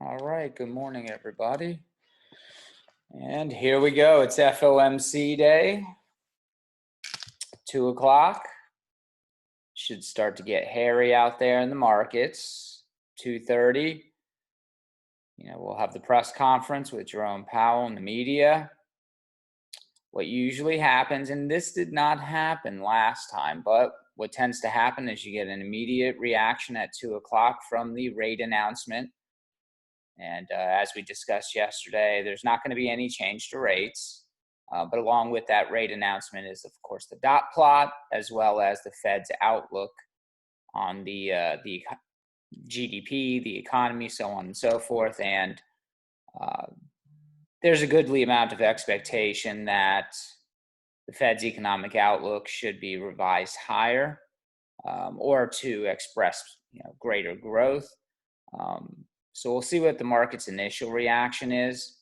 All right, good morning, everybody. And here we go. It's FOMC day, 2 o'clock. Should start to get hairy out there in the markets. 2:30. We'll have the press conference with Jerome Powell and the media. What usually happens, and this did not happen last time, but what tends to happen is you get an immediate reaction at 2 o'clock from the rate announcement. And as we discussed yesterday, there's not going to be any change to rates. But along with that rate announcement is, of course, the dot plot, as well as the Fed's outlook on the GDP, the economy, so on and so forth. And there's a goodly amount of expectation that the Fed's economic outlook should be revised higher or to express greater growth. So we'll see what the market's initial reaction is.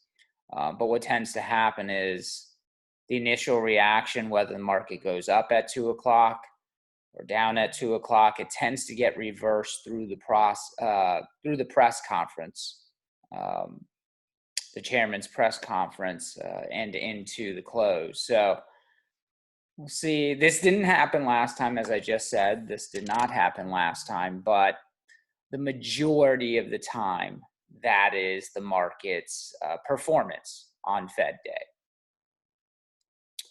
But what tends to happen is the initial reaction, whether the market goes up at 2 o'clock or down at 2 o'clock, it tends to get reversed through the press conference, the chairman's press conference, and into the close. So we'll see. This didn't happen last time, as I just said. This did not happen last time, but the majority of the time, that is the market's performance on Fed Day.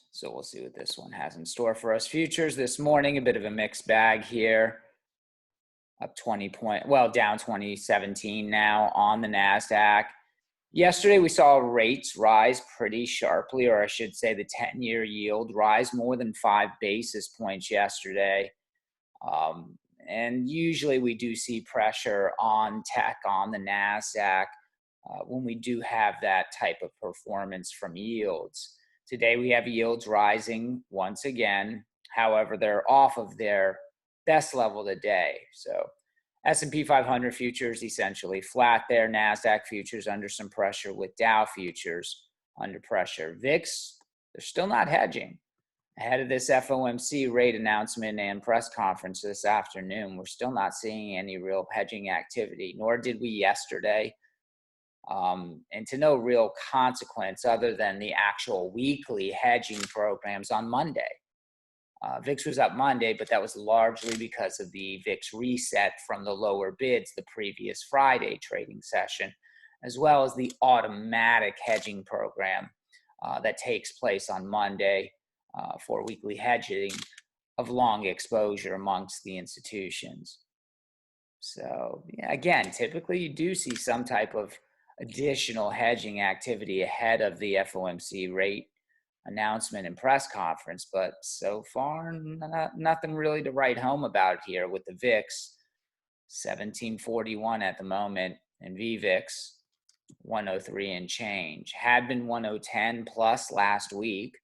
So we'll see what this one has in store for us. Futures this morning, a bit of a mixed bag here. Up 20 point, well, down 2017 now on the NASDAQ. Yesterday, we saw rates rise pretty sharply, or I should say the 10-year yield rise more than 5 basis points yesterday. And usually we do see pressure on tech on the NASDAQ when we do have that type of performance from yields. Today we have yields rising once again. However, they're off of their best level today. So S&P 500 futures essentially flat there. NASDAQ futures under some pressure with Dow futures under pressure. VIX, they're still not hedging. Ahead of this FOMC rate announcement and press conference this afternoon, we're still not seeing any real hedging activity, nor did we yesterday. And to no real consequence other than the actual weekly hedging programs on Monday. VIX was up Monday, but that was largely because of the VIX reset from the lower bids the previous Friday trading session, as well as the automatic hedging program that takes place on Monday for weekly hedging of long exposure amongst the institutions. So again, typically you do see some type of additional hedging activity ahead of the FOMC rate announcement and press conference, but so far nothing really to write home about here with the VIX 1741 at the moment and VVIX 103 and change. Had been 1010 plus last week.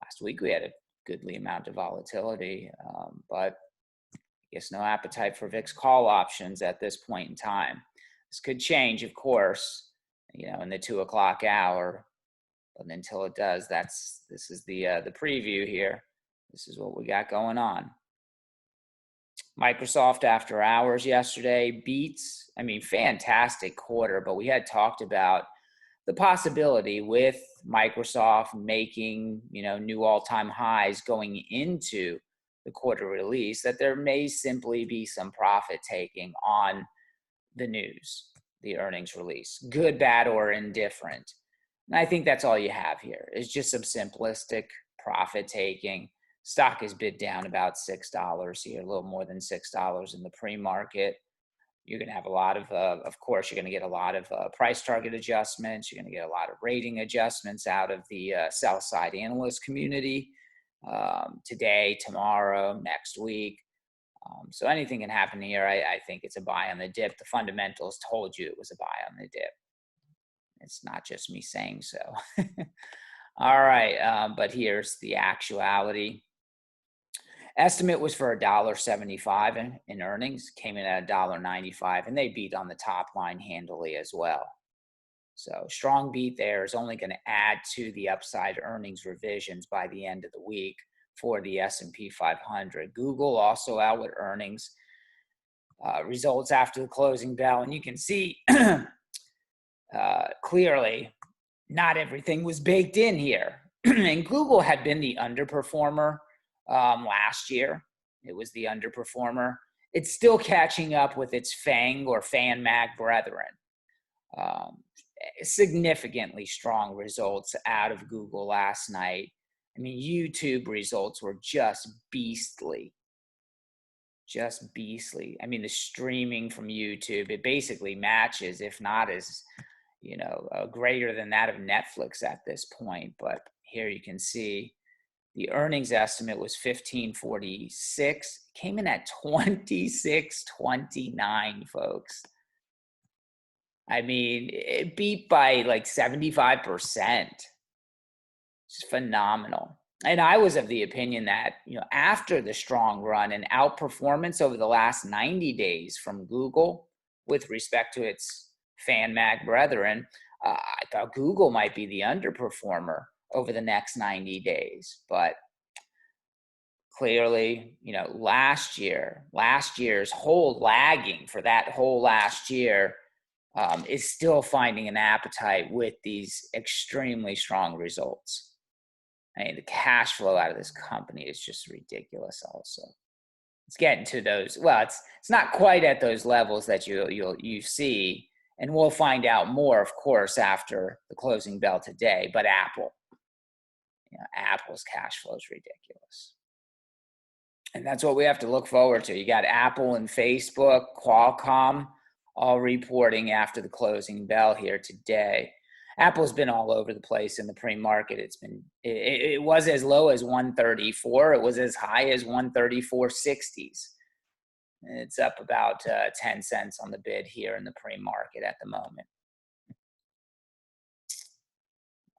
Last week we had a goodly amount of volatility, but I guess no appetite for VIX call options at this point in time. This could change, of course, in the 2 o'clock hour, but until it does, this is the preview here. This is what we got going on. Microsoft after hours yesterday beats. Fantastic quarter, but we had talked about the possibility with Microsoft making, new all-time highs going into the quarter release that there may simply be some profit taking on the news, the earnings release, good, bad, or indifferent. And I think that's all you have here is just some simplistic profit taking. Stock is bid down about $6 here, a little more than $6 in the pre-market. You're going to have a lot of course, you're going to get a lot of price target adjustments. You're going to get a lot of rating adjustments out of the sell-side analyst community today, tomorrow, next week. So anything can happen here. I think it's a buy on the dip. The fundamentals told you it was a buy on the dip. It's not just me saying so. All right, but here's the actuality. Estimate was for $1.75 in earnings, came in at $1.95, and they beat on the top line handily as well. So strong beat there is only going to add to the upside earnings revisions by the end of the week for the S&P 500. Google also out with earnings results after the closing bell, and you can see clearly not everything was baked in here. And Google had been the underperformer last year. It was the underperformer. It's still catching up with its FANG or FanMag brethren. Significantly strong results out of Google last night. I mean, YouTube results were just beastly. Just beastly. I mean, the streaming from YouTube, it basically matches, if not as, greater than that of Netflix at this point. But here you can see the earnings estimate was 1546, came in at 2629, folks. I mean, it beat by like 75%. It's phenomenal. And I was of the opinion that, after the strong run and outperformance over the last 90 days from Google with respect to its FanMag brethren, I thought Google might be the underperformer over the next 90 days. But clearly, last year's whole lagging for that whole last year is still finding an appetite with these extremely strong results. I mean, the cash flow out of this company is just ridiculous also. It's getting to those, well, it's not quite at those levels that you see, and we'll find out more, of course, after the closing bell today, but Apple's cash flow is ridiculous. And that's what we have to look forward to. You got Apple and Facebook, Qualcomm, all reporting after the closing bell here today. Apple's been all over the place in the pre-market. It was as low as 134. It was as high as 134.60s. It's up about 10 cents on the bid here in the pre-market at the moment.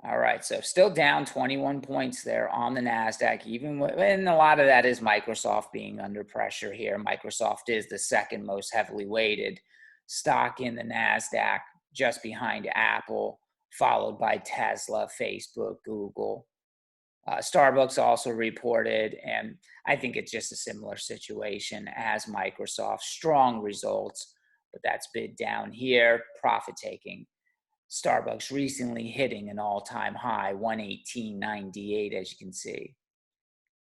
All right, so still down 21 points there on the NASDAQ, and a lot of that is Microsoft being under pressure here. Microsoft is the second most heavily weighted stock in the NASDAQ, just behind Apple, followed by Tesla, Facebook, Google. Starbucks also reported, and I think it's just a similar situation as Microsoft. Strong results, but that's bid down here, profit taking. Starbucks recently hitting an all-time high, 118.98, as you can see.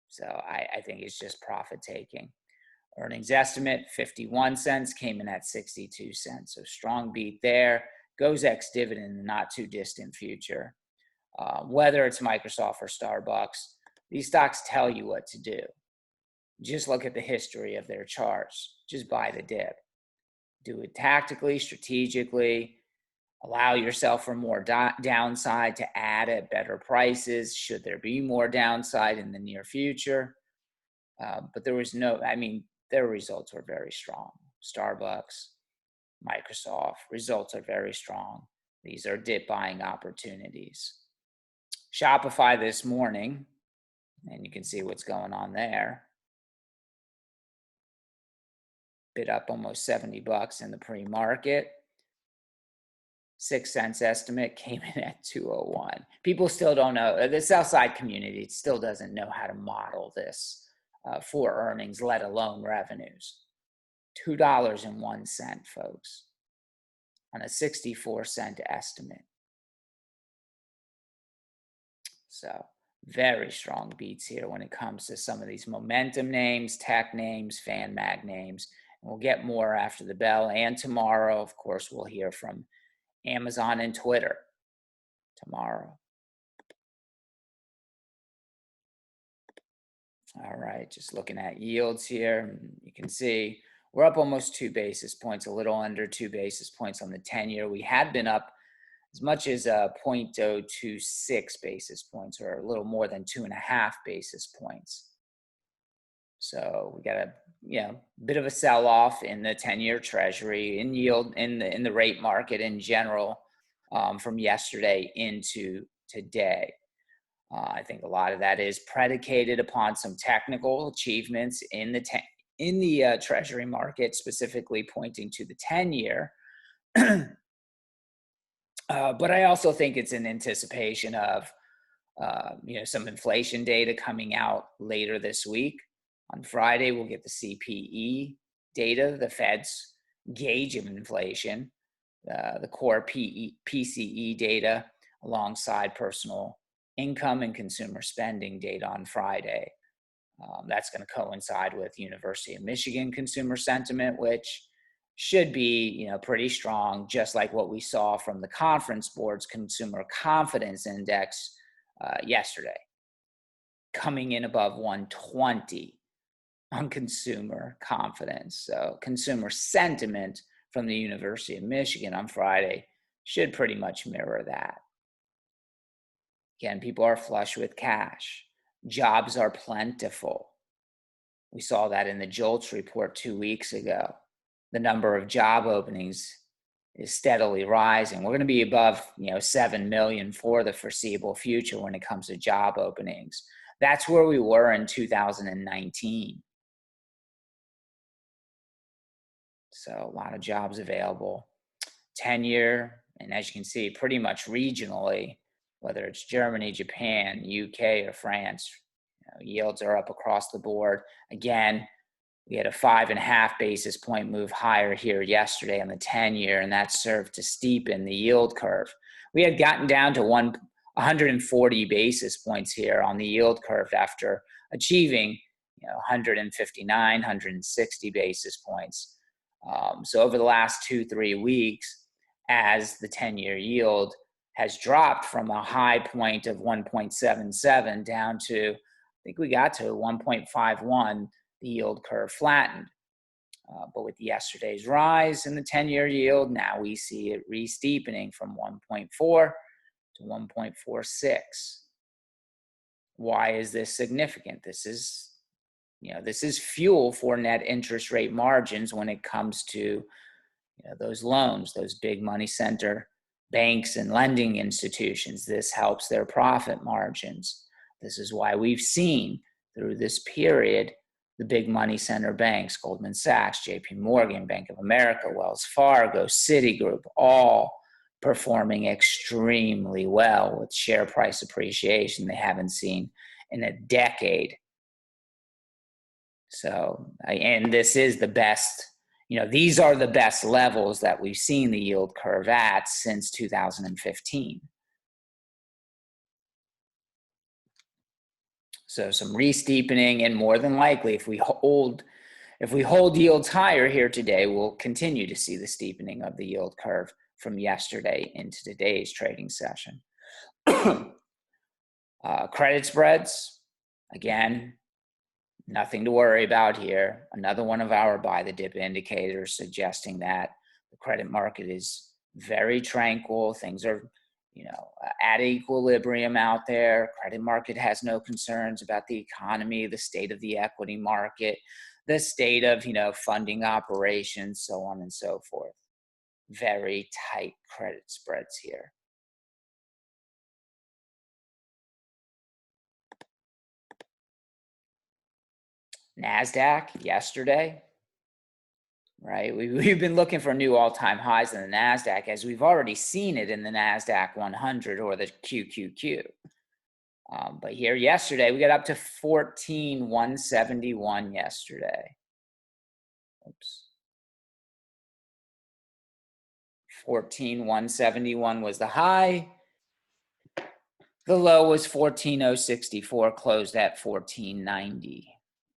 So I think it's just profit taking. Earnings estimate, 51 cents, came in at 62 cents. So strong beat there. Goes ex-dividend in the not too distant future. Whether it's Microsoft or Starbucks, these stocks tell you what to do. Just look at the history of their charts. Just buy the dip. Do it tactically, strategically. Allow yourself for more downside to add at better prices should there be more downside in the near future. But there was their results were very strong. Starbucks, Microsoft, results are very strong. These are dip buying opportunities. Shopify this morning, and you can see what's going on there. Bid up almost 70 bucks in the pre-market. 6 cents estimate came in at 201. People still don't know. The sell side community still doesn't know how to model this for earnings, let alone revenues. $2.01, folks, on a 64-cent estimate. So very strong beats here when it comes to some of these momentum names, tech names, FanMag names. And we'll get more after the bell. And tomorrow, of course, we'll hear from Amazon and Twitter tomorrow. All right, just looking at yields here, you can see we're up almost 2 basis points, a little under 2 basis points on the 10-year. We had been up as much as 0.026 basis points, or a little more than 2.5 basis points. So we got a bit of a sell-off in the 10-year Treasury, in yield, in the rate market in general, from yesterday into today. I think a lot of that is predicated upon some technical achievements in the Treasury market, specifically pointing to the 10-year. But I also think it's in anticipation of some inflation data coming out later this week. On Friday, we'll get the CPE data, the Fed's gauge of inflation. the core PCE data alongside personal income and consumer spending data on Friday. That's going to coincide with University of Michigan consumer sentiment, which should be, pretty strong, just like what we saw from the Conference Board's Consumer Confidence Index yesterday, coming in above 120 on consumer confidence. So consumer sentiment from the University of Michigan on Friday should pretty much mirror that. Again, people are flush with cash. Jobs are plentiful. We saw that in the JOLTS report 2 weeks ago. The number of job openings is steadily rising. We're going to be above, 7 million for the foreseeable future when it comes to job openings. That's where we were in 2019. So a lot of jobs available. 10-year, and as you can see, pretty much regionally, whether it's Germany, Japan, UK, or France, yields are up across the board. Again, we had a 5.5 basis point move higher here yesterday on the 10-year, and that served to steepen the yield curve. We had gotten down to 140 basis points here on the yield curve after achieving 159, 160 basis points. So over the last 2-3 weeks, as the 10-year yield has dropped from a high point of 1.77 down to, I think we got to 1.51, the yield curve flattened. But with yesterday's rise in the 10-year yield, now we see it re-steepening from 1.4 to 1.46. Why is this significant? This is fuel for net interest rate margins when it comes to those loans, those big money center banks and lending institutions. This helps their profit margins. This is why we've seen through this period the big money center banks, Goldman Sachs, JP Morgan, Bank of America, Wells Fargo, Citigroup, all performing extremely well with share price appreciation they haven't seen in a decade. So, and this is the best, these are the best levels that we've seen the yield curve at since 2015. So some re-steepening, and more than likely, if we hold yields higher here today, we'll continue to see the steepening of the yield curve from yesterday into today's trading session. Credit spreads, again, nothing to worry about here. Another one of our buy the dip indicators suggesting that the credit market is very tranquil. Things are, at equilibrium out there. Credit market has no concerns about the economy, the state of the equity market, the state of, funding operations, so on and so forth. Very tight credit spreads here. NASDAQ yesterday, right? We've been looking for new all-time highs in the NASDAQ, as we've already seen it in the NASDAQ 100 or the QQQ. But here yesterday, we got up to 14,171 yesterday. Oops. 14,171 was the high. The low was 14,064, closed at 1490.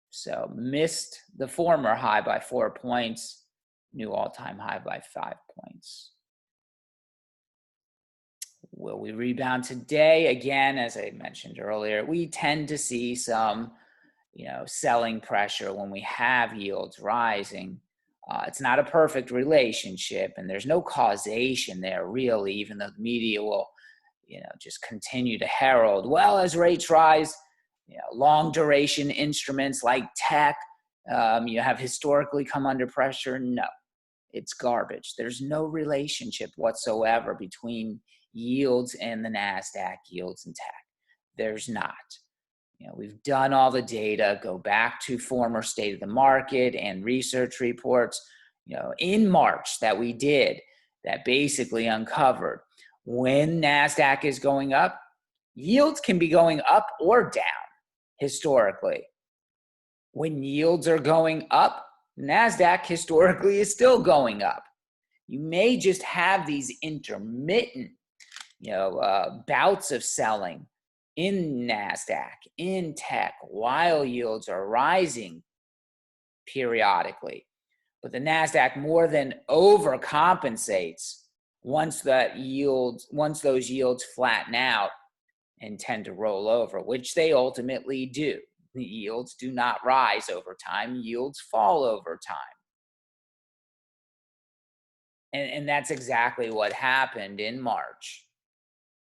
So missed the former high by 4 points, new all-time high by 5 points. Will we rebound today? Again, as I mentioned earlier, we tend to see some, selling pressure when we have yields rising. It's not a perfect relationship, and there's no causation there really, even though the media will, just continue to herald, well, as rates rise, long duration instruments like tech, have historically come under pressure. No, it's garbage. There's no relationship whatsoever between yields and the NASDAQ, yields and tech. There's not. We've done all the data, go back to former state of the market and research reports, in March that we did that basically uncovered when NASDAQ is going up, yields can be going up or down historically. When yields are going up, NASDAQ historically is still going up. You may just have these intermittent, bouts of selling in NASDAQ, in tech, while yields are rising periodically. But the NASDAQ more than overcompensates once those yields flatten out and tend to roll over, which they ultimately do. The yields do not rise over time, yields fall over time. And that's exactly what happened in March.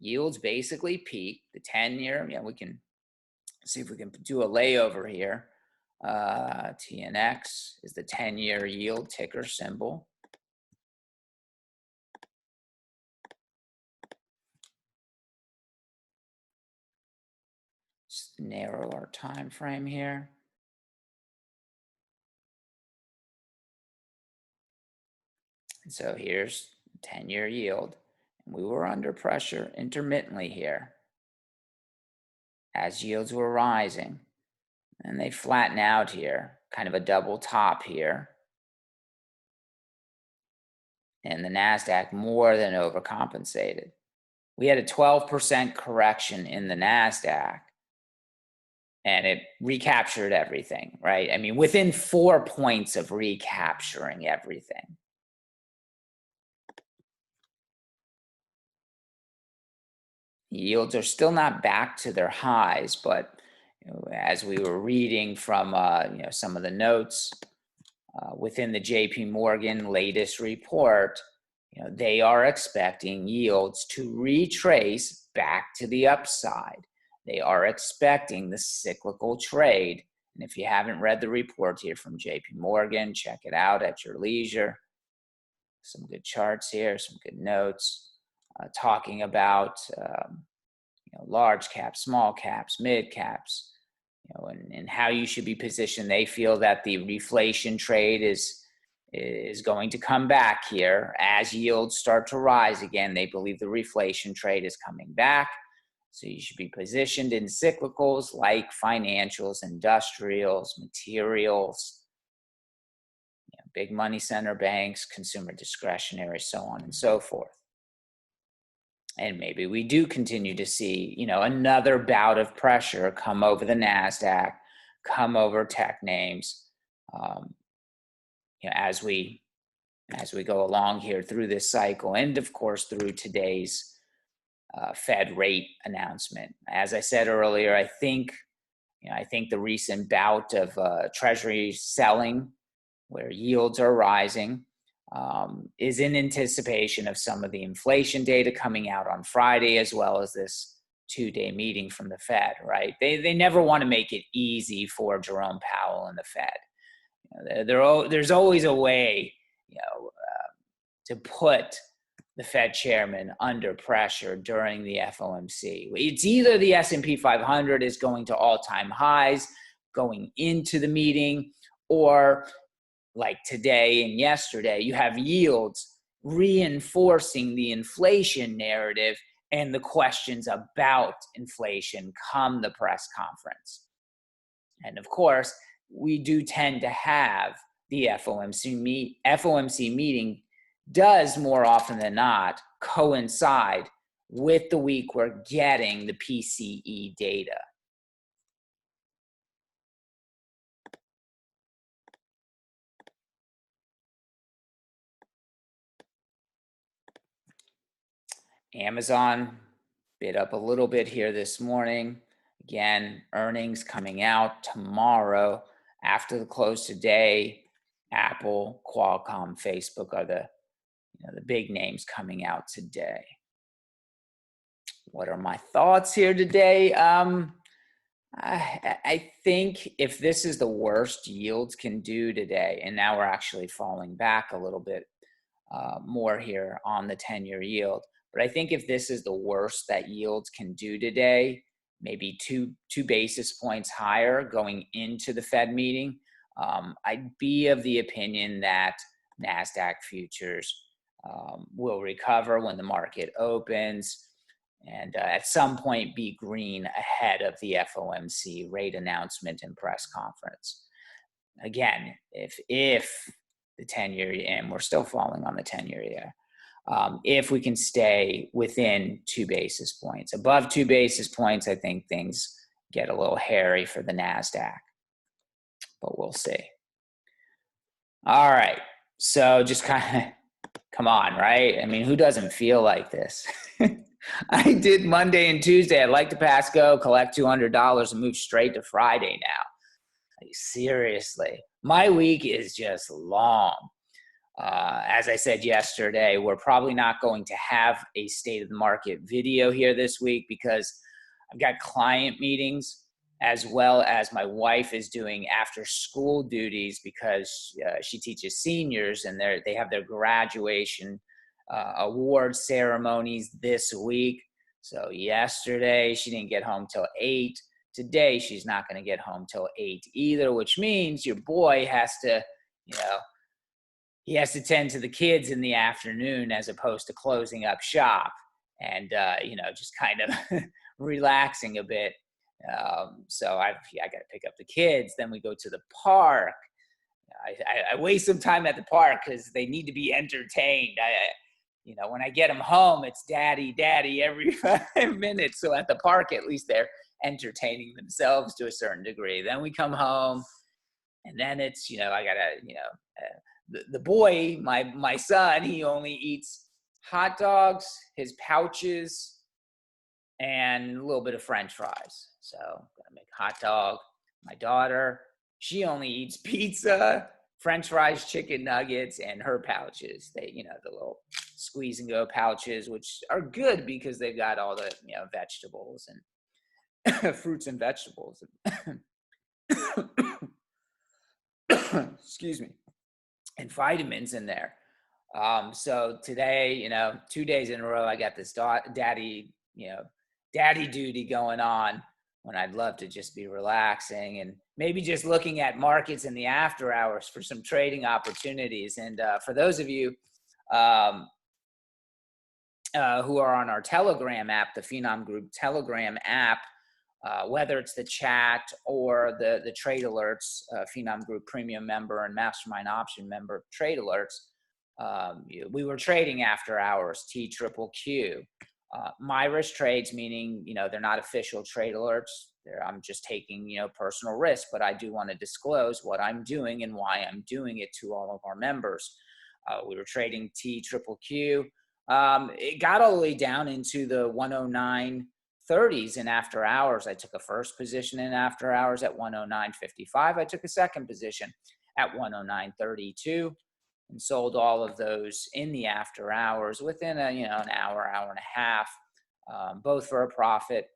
Yields basically peaked. The 10-year, we can see if we can do a layover here. TNX is the 10-year yield ticker symbol. Just narrow our time frame here. And so here's 10-year yield. And we were under pressure intermittently here as yields were rising. And they flatten out here, kind of a double top here. And the NASDAQ more than overcompensated. We had a 12% correction in the NASDAQ. And it recaptured everything, right? I mean, within 4 points of recapturing everything. Yields are still not back to their highs, but as we were reading from some of the notes within the JP Morgan latest report, they are expecting yields to retrace back to the upside. They are expecting the cyclical trade. And if you haven't read the report here from JP Morgan, check it out at your leisure. Some good charts here, some good notes, talking about large caps, small caps, mid caps, and how you should be positioned. They feel that the reflation trade is going to come back here as yields start to rise again. They believe the reflation trade is coming back. So you should be positioned in cyclicals like financials, industrials, materials, big money center banks, consumer discretionary, so on and so forth. And maybe we do continue to see, another bout of pressure come over the NASDAQ, come over tech names, as we go along here through this cycle, and of course through today's Fed rate announcement. As I said earlier, I think the recent bout of Treasury selling, where yields are rising, is in anticipation of some of the inflation data coming out on Friday, as well as this 2-day meeting from the Fed, right? They never want to make it easy for Jerome Powell and the Fed. There's always a way, to put the Fed chairman under pressure during the FOMC. It's either the S&P 500 is going to all-time highs going into the meeting, or like today and yesterday, you have yields reinforcing the inflation narrative and the questions about inflation come the press conference. And of course, we do tend to have the FOMC meeting does more often than not coincide with the week we're getting the PCE data. Amazon bid up a little bit here this morning. Again, earnings coming out tomorrow after the close today. Apple, Qualcomm, Facebook are the big names coming out today. What are my thoughts here today? I think if this is the worst yields can do today, and now we're actually falling back a little bit more here on the 10-year yield, but I think if this is the worst that yields can do today, maybe two basis points higher going into the Fed meeting, I'd be of the opinion that NASDAQ futures will recover when the market opens, and at some point be green ahead of the FOMC rate announcement and press conference. Again, if the 10-year, and we're still falling on the 10-year year. If we can stay within 2 basis points. Above 2 basis points, I think things get a little hairy for the NASDAQ, but we'll see. All right, so just kind of, come on, right? I mean, who doesn't feel like this? I did Monday and Tuesday. I'd like to pass go, collect $200 and move straight to Friday now. Like, seriously, my week is just long. As I said yesterday, we're probably not going to have a state of the market video here this week because I've got client meetings, as well as my wife is doing after school duties because she teaches seniors and they have their graduation award ceremonies this week. So yesterday she didn't get home till 8. Today she's not going to get home till 8 either, which means your boy has to, he has to tend to the kids in the afternoon as opposed to closing up shop and, just kind of relaxing a bit. So I got to pick up the kids. Then we go to the park. I waste some time at the park because they need to be entertained. When I get them home, it's daddy, daddy every 5 minutes. So at the park, at least they're entertaining themselves to a certain degree. Then we come home and then it's, I gotta, the boy, my son, he only eats hot dogs, his pouches, and a little bit of French fries. So I'm gonna make hot dog. My daughter, she only eats pizza, French fries, chicken nuggets, and her pouches. They, the little squeeze and go pouches, which are good because they've got all the, vegetables and fruits and vegetables. Excuse me. And vitamins in there. So today, 2 days in a row, I got this daddy duty going on when I'd love to just be relaxing and maybe just looking at markets in the after hours for some trading opportunities. And for those of you who are on our Telegram app, the Finom Group Telegram app, whether it's the chat or the trade alerts, Finom Group Premium member and Mastermind Option member trade alerts, we were trading after hours, TQQQ. My risk trades, meaning, they're not official trade alerts. I'm just taking, personal risk, but I do want to disclose what I'm doing and why I'm doing it to all of our members. We were trading TQQQ. It got all the way down into the 109.30s in after hours. I took a first position in after hours at 109.55. I took a second position at 109.32 and sold all of those in the after hours within an hour and a half, both for a profit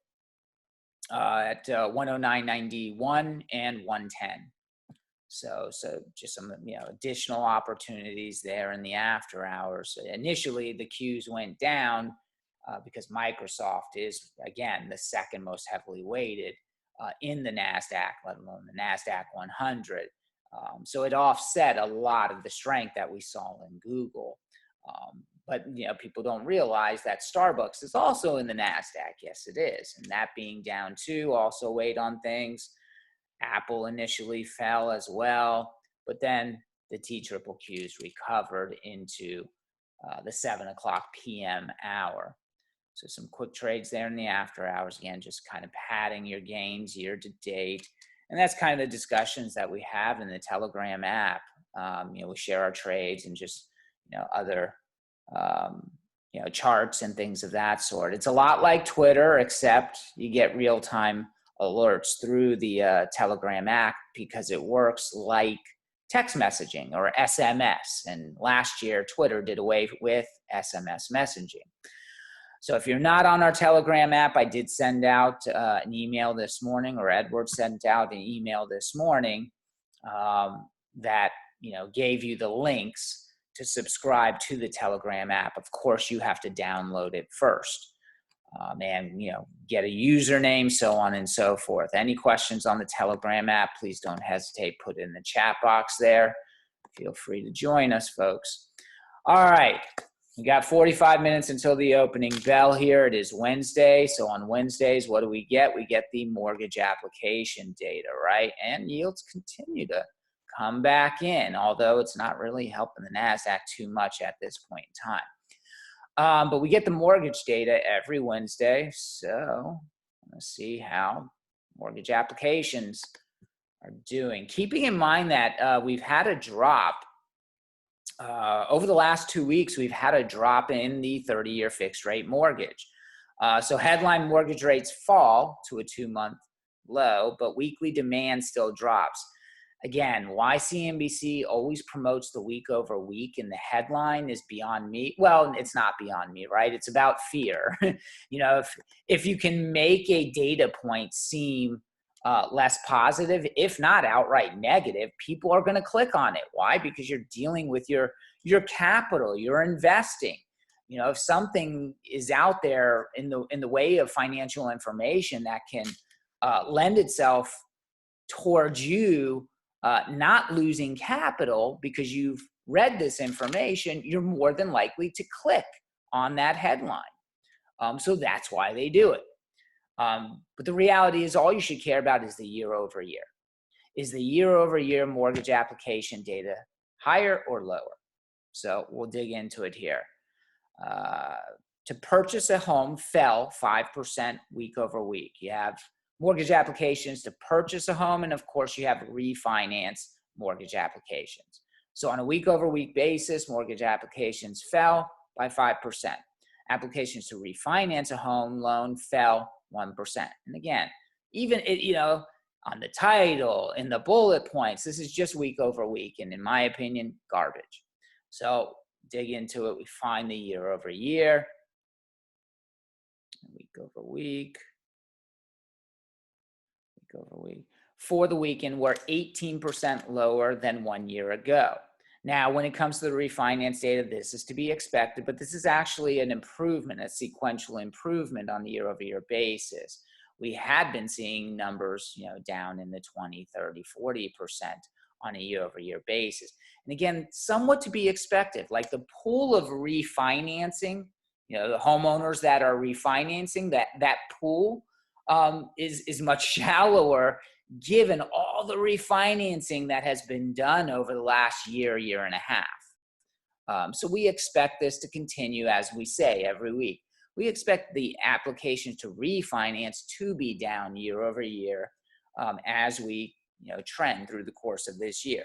at 109.91 and 110. So just some additional opportunities there in the after hours. Initially, the Qs went down because Microsoft is, again, the second most heavily weighted in the NASDAQ, let alone the NASDAQ 100. So it offset a lot of the strength that we saw in Google. But people don't realize that Starbucks is also in the NASDAQ. Yes, it is. And that being down too also weighed on things. Apple initially fell as well, but then the TQQQs recovered into the 7 o'clock p.m. hour. So some quick trades there in the after hours. Again, just kind of padding your gains year to date. And that's kind of the discussions that we have in the Telegram app. We share our trades and just, other, charts and things of that sort. It's a lot like Twitter, except you get real-time alerts through the Telegram app because it works like text messaging or SMS. And last year, Twitter did away with SMS messaging. So if you're not on our Telegram app, I did send out an email this morning, or Edward sent out an email this morning that gave you the links to subscribe to the Telegram app. Of course, you have to download it first and get a username, so on and so forth. Any questions on the Telegram app, please don't hesitate. Put it in the chat box there. Feel free to join us, folks. All right. We got 45 minutes until the opening bell here. It is Wednesday. So on Wednesdays, what do we get? We get the mortgage application data, right? And yields continue to come back in, although it's not really helping the NASDAQ too much at this point in time. But we get the mortgage data every Wednesday, so let's see how mortgage applications are doing. Keeping in mind that we've had a drop over the last 2 weeks, we've had a drop in the 30-year fixed rate mortgage. So headline mortgage rates fall to a 2-month low, but weekly demand still drops. Again, why CNBC always promotes the week over week and the headline is beyond me. Well, it's not beyond me, right? It's about fear. If you can make a data point seem less positive, if not outright negative, people are going to click on it. Why? Because you're dealing with your capital, you're investing. If something is out there in the way of financial information that can lend itself towards you not losing capital because you've read this information, you're more than likely to click on that headline. So that's why they do it. But the reality is all you should care about is the year over year. Is the year over year mortgage application data higher or lower? So we'll dig into it here. To purchase a home fell 5% week over week. You have mortgage applications to purchase a home, and of course you have refinance mortgage applications. So on a week over week basis, mortgage applications fell by 5%. Applications to refinance a home loan fell 1%. And again, even on the title, in the bullet points, this is just week over week, and in my opinion, garbage. So dig into it. We find the year over year, week over week. Over week. For the weekend, we're 18% lower than 1 year ago. Now, when it comes to the refinance data, this is to be expected, but this is actually an improvement, a sequential improvement on the year-over-year basis. We had been seeing numbers, down in the 20, 30, 40% on a year-over-year basis. And again, somewhat to be expected, like the pool of refinancing, the homeowners that are refinancing, that pool is much shallower given all the refinancing that has been done over the last year and a half. So we expect this to continue, as we say every week. We expect the applications to refinance to be down year over year as we trend through the course of this year.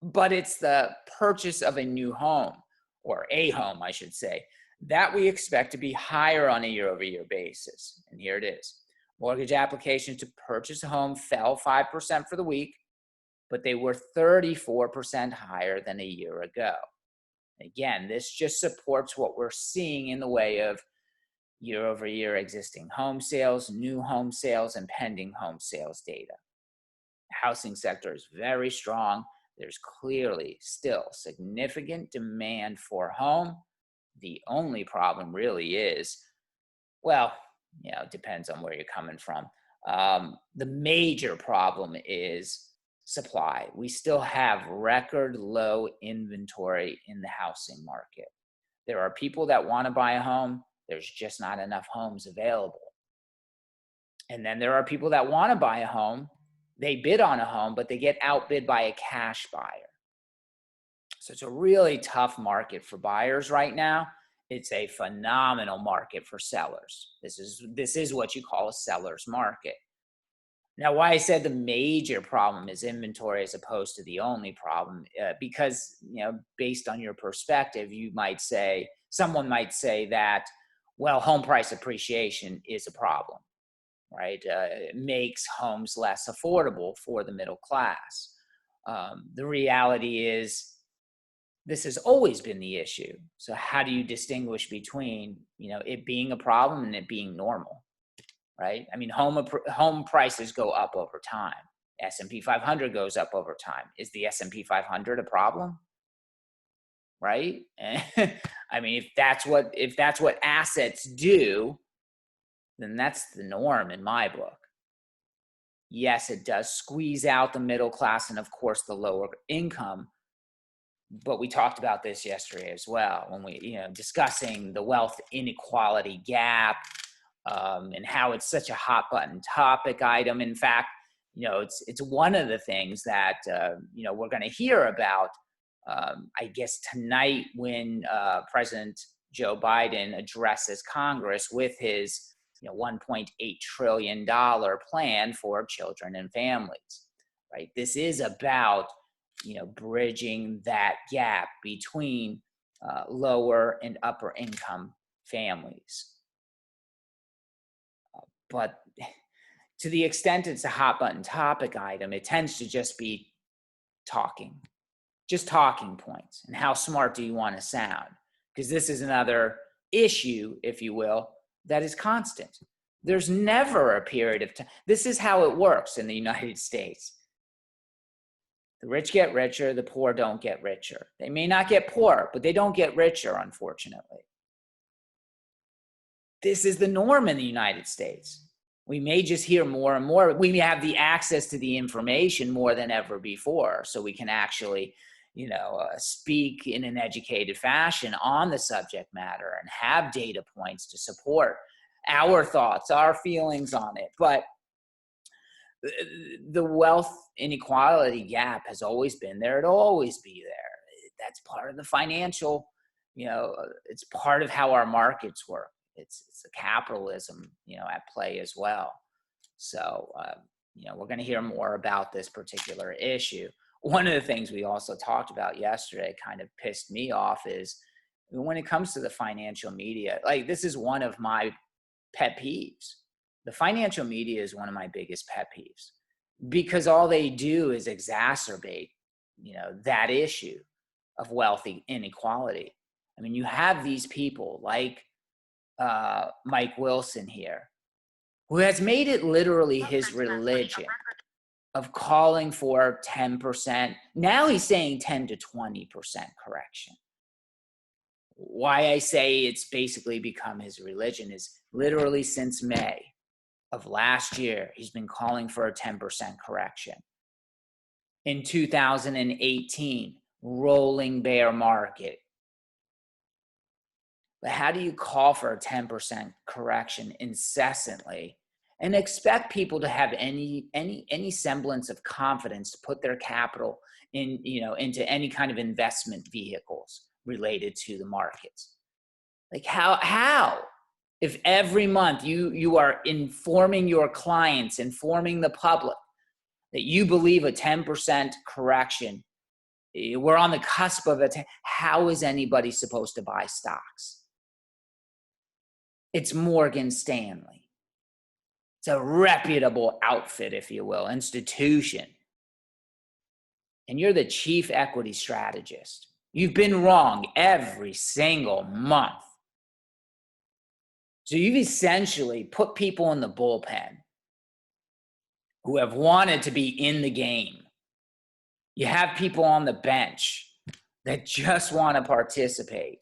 But it's the purchase of a new home, or a home, I should say, that we expect to be higher on a year-over-year basis. And here it is. Mortgage applications to purchase a home fell 5% for the week, but they were 34% higher than a year ago. Again, this just supports what we're seeing in the way of year-over-year existing home sales, new home sales, and pending home sales data. The housing sector is very strong. There's clearly still significant demand for a home. The only problem really is, it depends on where you're coming from. The major problem is supply. We still have record low inventory in the housing market. There are people that want to buy a home. There's just not enough homes available. And then there are people that want to buy a home. They bid on a home, but they get outbid by a cash buyer. So it's a really tough market for buyers right now. It's a phenomenal market for sellers. This is what you call a seller's market. Now, why I said the major problem is inventory as opposed to the only problem, because, based on your perspective, someone might say that, home price appreciation is a problem, right? It makes homes less affordable for the middle class. The reality is, this has always been the issue. So how do you distinguish between, it being a problem and it being normal, right? I mean, home prices go up over time. S&P 500 goes up over time. Is the S&P 500 a problem? Right? I mean, if that's what assets do, then that's the norm in my book. Yes, it does squeeze out the middle class and, of course, the lower income. But we talked about this yesterday as well when we, discussing the wealth inequality gap and how it's such a hot button topic item. In fact, it's one of the things that, we're going to hear about, I guess, tonight when President Joe Biden addresses Congress with his $1.8 trillion plan for children and families, right? This is about, bridging that gap between lower and upper income families. But to the extent it's a hot button topic item, it tends to just be just talking points. And how smart do you want to sound? Because this is another issue, if you will, that is constant. There's never a period of time. This is how it works in the United States. The rich get richer, the poor don't get richer. They may not get poorer, but they don't get richer, unfortunately. This is the norm in the United States. We may just hear more and more. We may have the access to the information more than ever before, so we can actually, speak in an educated fashion on the subject matter and have data points to support our thoughts, our feelings on it. But the wealth inequality gap has always been there. It'll always be there. That's part of the financial, it's part of how our markets work. It's the capitalism, at play as well. So, we're going to hear more about this particular issue. One of the things we also talked about yesterday kind of pissed me off is when it comes to the financial media, like this is one of my pet peeves. The financial media is one of my biggest pet peeves because all they do is exacerbate, that issue of wealth inequality. I mean, you have these people like Mike Wilson here, who has made it literally his religion of calling for 10%. Now he's saying 10 to 20% correction. Why I say it's basically become his religion is literally since May of last year, he's been calling for a 10% correction. In 2018, rolling bear market. But how do you call for a 10% correction incessantly and expect people to have any semblance of confidence to put their capital into any kind of investment vehicles related to the markets? Like how? If every month you are informing your clients, informing the public that you believe a 10% correction, we're on the cusp of it, how is anybody supposed to buy stocks? It's Morgan Stanley. It's a reputable outfit, if you will, institution. And you're the chief equity strategist. You've been wrong every single month. So you've essentially put people in the bullpen who have wanted to be in the game. You have people on the bench that just want to participate,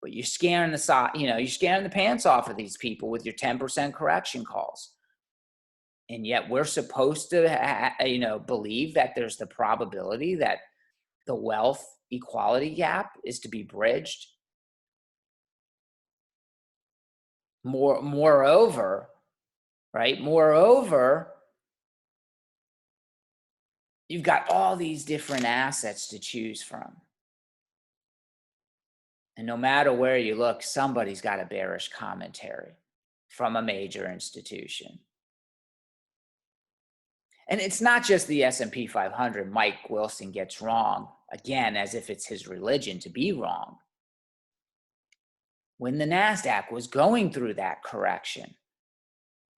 but you're scaring you're scaring the pants off of these people with your 10% correction calls. And yet we're supposed to, believe that there's the probability that the wealth equality gap is to be bridged. Moreover, you've got all these different assets to choose from. And no matter where you look, somebody's got a bearish commentary from a major institution. And it's not just the S&P 500 Mike Wilson gets wrong, again, as if it's his religion to be wrong. When the NASDAQ was going through that correction,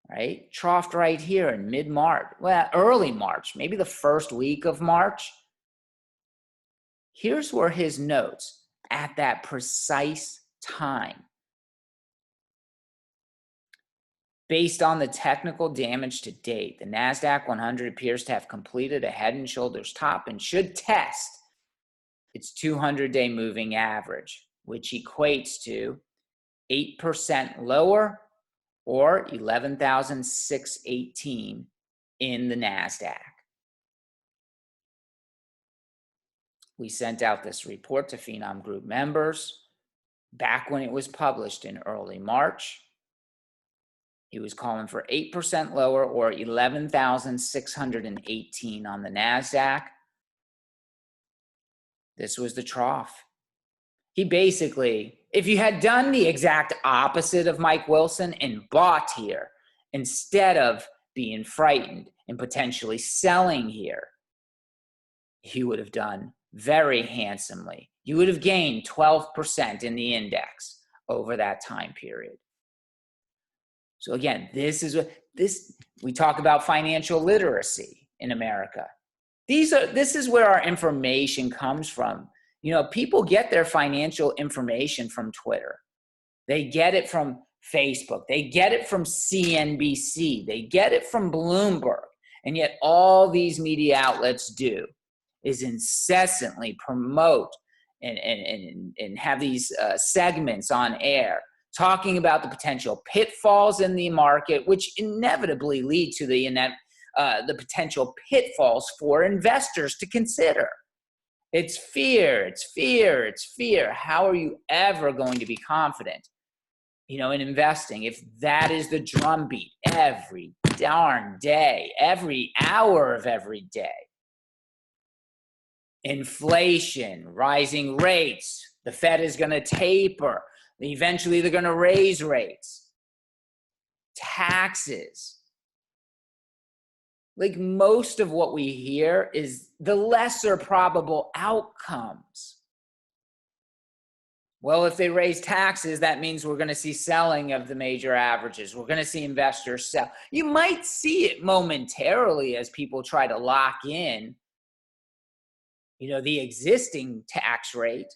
right, troughed right here in mid-March, early March, maybe the first week of March, here's where his notes at that precise time. Based on the technical damage to date, the NASDAQ 100 appears to have completed a head and shoulders top and should test its 200-day moving average, which equates to 8% lower or 11,618 in the NASDAQ. We sent out this report to Finom Group members back when it was published in early March. He was calling for 8% lower, or 11,618 on the NASDAQ. This was the trough. He basically, if you had done the exact opposite of Mike Wilson and bought here, instead of being frightened and potentially selling here, you would have done very handsomely. You would have gained 12% in the index over that time period. So again, this is what we talk about financial literacy in America. This is where our information comes from. You know, people get their financial information from Twitter. They get it from Facebook. They get it from CNBC. They get it from Bloomberg. And yet all these media outlets do is incessantly promote and have these segments on air talking about the potential pitfalls in the market, which inevitably lead to the potential pitfalls for investors to consider. It's fear, it's fear, it's fear. How are you ever going to be confident, in investing if that is the drumbeat every darn day, every hour of every day? Inflation, rising rates, the Fed is going to taper. Eventually, they're going to raise rates. Taxes. Like, most of what we hear is the lesser probable outcomes. Well, if they raise taxes, that means we're going to see selling of the major averages. We're going to see investors sell. You might see it momentarily as people try to lock in, the existing tax rate.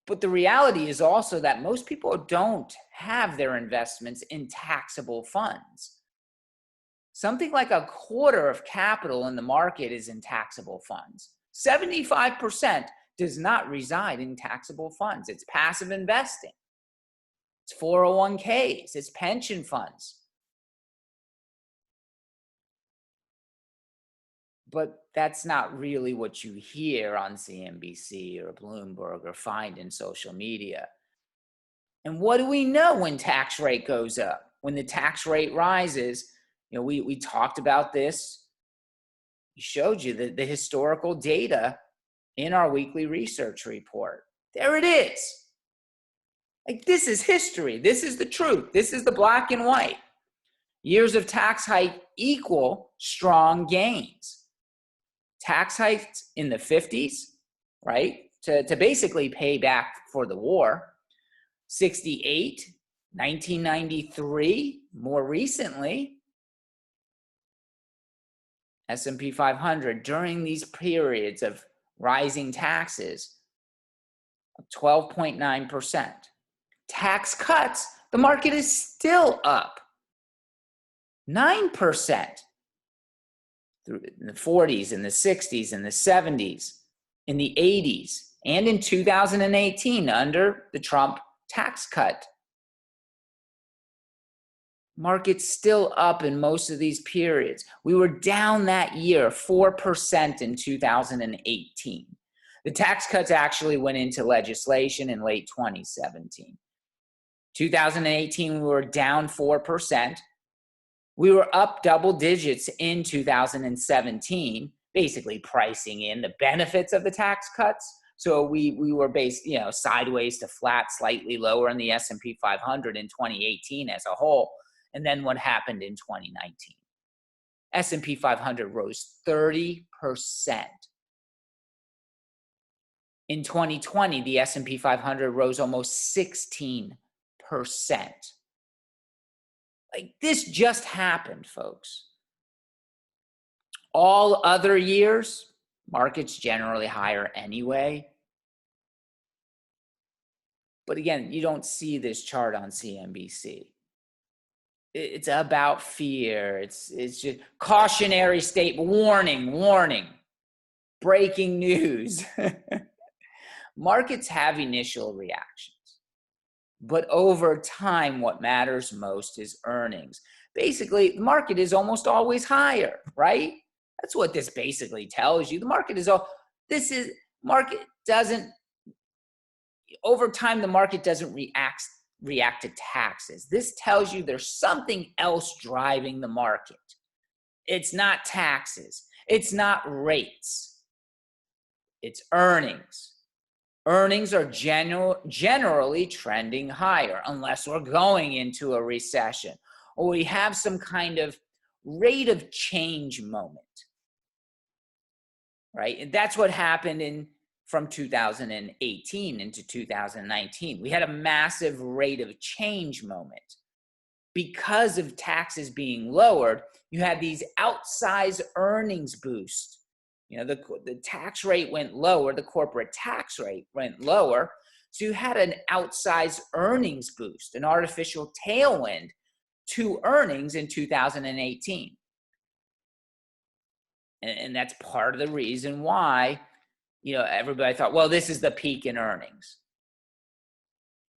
But the reality is also that most people don't have their investments in taxable funds. Something like a quarter of capital in the market is in taxable funds. 75% does not reside in taxable funds. It's passive investing. It's 401ks. It's pension funds. But that's not really what you hear on CNBC or Bloomberg or find in social media. And what do we know when tax rate goes up? When the tax rate rises, we talked about this. We showed you the historical data in our weekly research report. There it is. Like, this is history. This is the truth. This is the black and white. Years of tax hike equal strong gains. Tax hikes in the 50s, right, to basically pay back for the war. 68, 1993, more recently, S&P 500 during these periods of rising taxes of 12.9%. Tax cuts, the market is still up 9%. In the 40s, in the 60s, in the 70s, in the 80s, and in 2018 under the Trump tax cut. Market's still up in most of these periods. We were down that year 4% in 2018. The tax cuts actually went into legislation in late 2017. 2018, we were down 4%. We were up double digits in 2017, basically pricing in the benefits of the tax cuts. So we were based, sideways to flat, slightly lower in the S&P 500 in 2018 as a whole. And then what happened in 2019? S&P 500 rose 30%. In 2020, the S&P 500 rose almost 16%. Like, this just happened, folks. All other years, markets generally higher anyway. But again, you don't see this chart on CNBC. It's about fear. It's just cautionary statement, warning, breaking news. Markets have initial reactions. But over time, what matters most is earnings. Basically, the market is almost always higher, right? That's what this basically tells you. The market is over time, the market doesn't react react to taxes. This tells you there's something else driving the market. It's not taxes. It's not rates. It's earnings. Earnings are generally trending higher unless we're going into a recession or we have some kind of rate of change moment, right? And that's what happened from 2018 into 2019. We had a massive rate of change moment. Because of taxes being lowered, you had these outsized earnings boosts. You know, the tax rate went lower, the corporate tax rate went lower. So you had an outsized earnings boost, an artificial tailwind to earnings in 2018. And that's part of the reason why, everybody thought, well, this is the peak in earnings.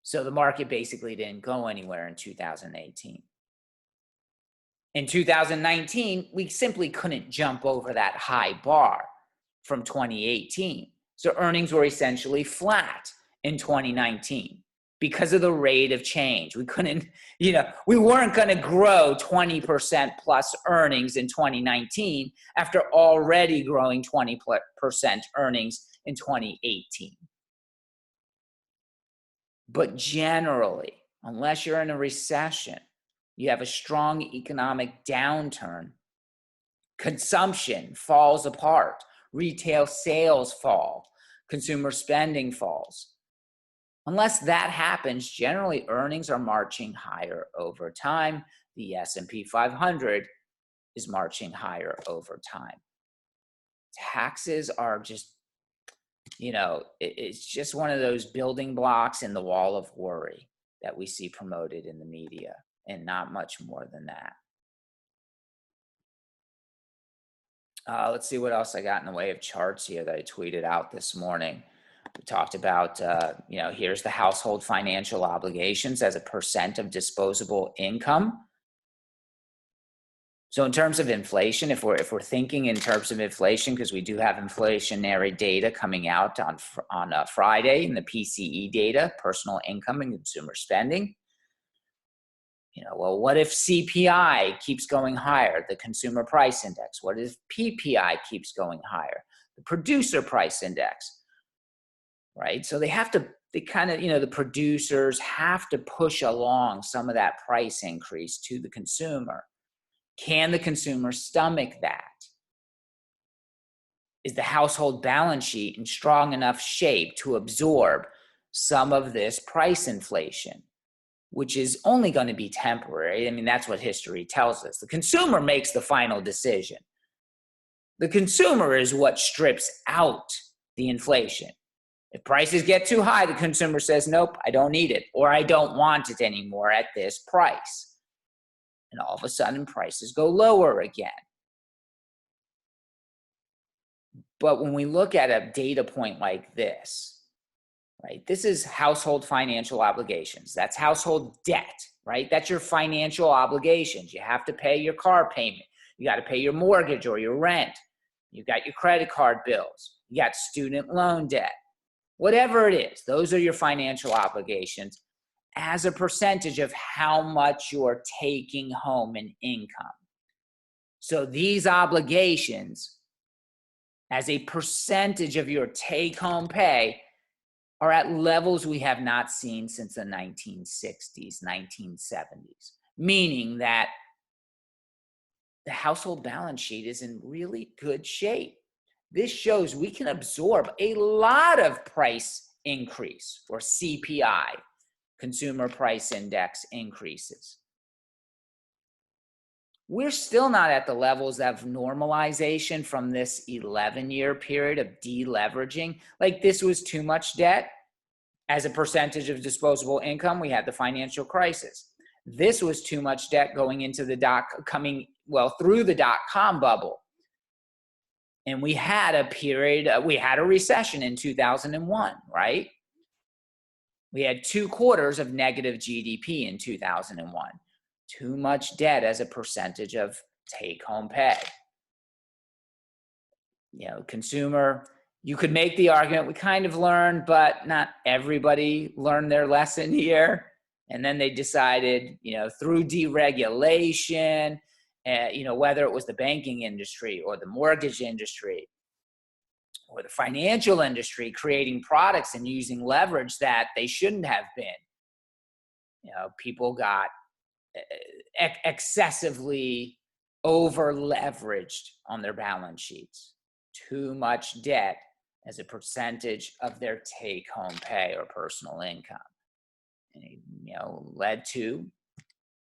So the market basically didn't go anywhere in 2018. In 2019, we simply couldn't jump over that high bar from 2018. So earnings were essentially flat in 2019 because of the rate of change. We couldn't, we weren't going to grow 20% plus earnings in 2019 after already growing 20% earnings in 2018. But generally, unless you're in a recession, you have a strong economic downturn, consumption falls apart, retail sales fall, consumer spending falls. Unless that happens, generally earnings are marching higher over time. The S&P 500 is marching higher over time. Taxes are just, it's just one of those building blocks in the wall of worry that we see promoted in the media, and not much more than that. Let's see what else I got in the way of charts here that I tweeted out this morning. We talked about, here's the household financial obligations as a percent of disposable income. So in terms of inflation, if we're thinking in terms of inflation, because we do have inflationary data coming out on Friday in the PCE data, personal income and consumer spending. Well, what if CPI keeps going higher, the consumer price index? What if PPI keeps going higher, the producer price index, right? So the producers have to push along some of that price increase to the consumer. Can the consumer stomach that? Is the household balance sheet in strong enough shape to absorb some of this price inflation, which is only going to be temporary? I mean, that's what history tells us. The consumer makes the final decision. The consumer is what strips out the inflation. If prices get too high, the consumer says, nope, I don't need it, or I don't want it anymore at this price. And all of a sudden, prices go lower again. But when we look at a data point like this, right, this is household financial obligations. That's household debt, right? That's your financial obligations. You have to pay your car payment. You got to pay your mortgage or your rent. You got your credit card bills. You got student loan debt. Whatever it is, those are your financial obligations as a percentage of how much you're taking home in income. So these obligations, as a percentage of your take-home pay, are at levels we have not seen since the 1960s, 1970s, meaning that the household balance sheet is in really good shape. This shows we can absorb a lot of price increase, or CPI, consumer price index increases. We're still not at the levels of normalization from this 11-year period of deleveraging. Like, this was too much debt as a percentage of disposable income. We had the financial crisis. This was too much debt going into through the dot-com bubble. And we had a recession in 2001, right? We had 2 quarters of negative GDP in 2001. Too much debt as a percentage of take-home pay. Consumer, you could make the argument we kind of learned, but not everybody learned their lesson here. And then they decided, through deregulation, whether it was the banking industry or the mortgage industry or the financial industry, creating products and using leverage that they shouldn't have been. People got excessively over leveraged on their balance sheets, too much debt as a percentage of their take home pay or personal income. And led to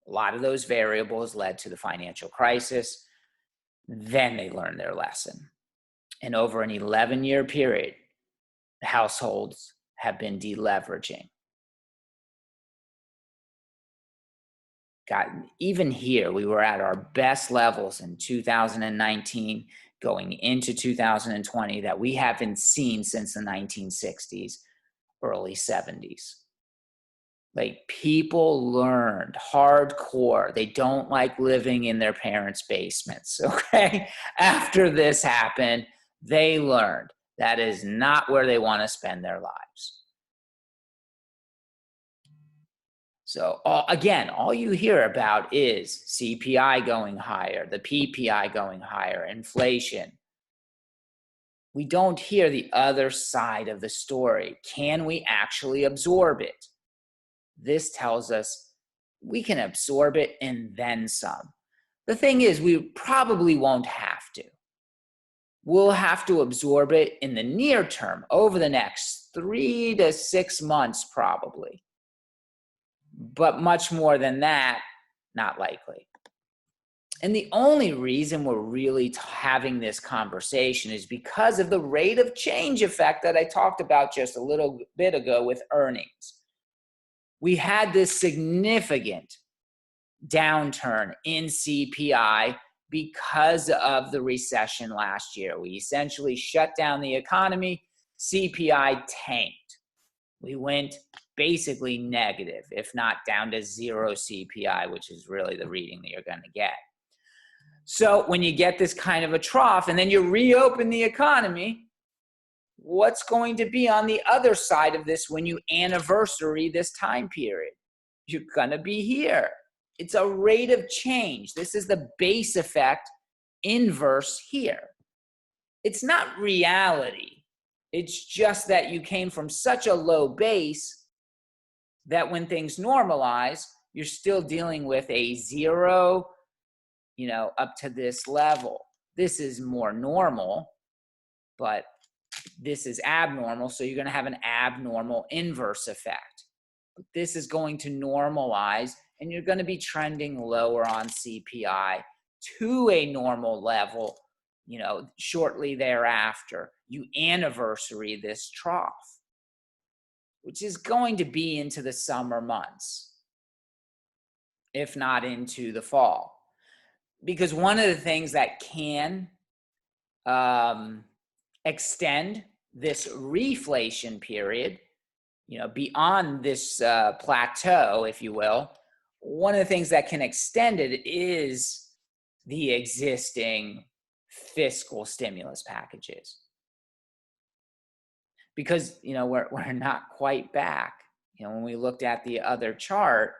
a lot of those variables led to the financial crisis. Then they learned their lesson. And over an 11-year period, the households have been deleveraging. Even here, we were at our best levels in 2019, going into 2020 that we haven't seen since the 1960s, early 70s. Like, people learned hardcore. They don't like living in their parents' basements, okay? After this happened, they learned that is not where they want to spend their lives. So again, all you hear about is CPI going higher, the PPI going higher, inflation. We don't hear the other side of the story. Can we actually absorb it? This tells us we can absorb it and then some. The thing is, we probably won't have to. We'll have to absorb it in the near term, over the next 3 to 6 months probably. But much more than that, not likely. And the only reason we're really having this conversation is because of the rate of change effect that I talked about just a little bit ago with earnings. We had this significant downturn in CPI because of the recession last year. We essentially shut down the economy. CPI tanked. We went basically negative, if not down to 0 CPI, which is really the reading that you're going to get. So when you get this kind of a trough and then you reopen the economy, what's going to be on the other side of this when you anniversary this time period? You're going to be here. It's a rate of change. This is the base effect inverse here. It's not reality. It's just that you came from such a low base that when things normalize, you're still dealing with a 0, up to this level. This is more normal, but this is abnormal, so you're going to have an abnormal inverse effect. But this is going to normalize, and you're going to be trending lower on CPI to a normal level, shortly thereafter. You anniversary this trough, which is going to be into the summer months, if not into the fall. Because one of the things that can extend this reflation period, beyond this plateau, if you will, one of the things that can extend it is the existing fiscal stimulus packages. Because, we're not quite back. When we looked at the other chart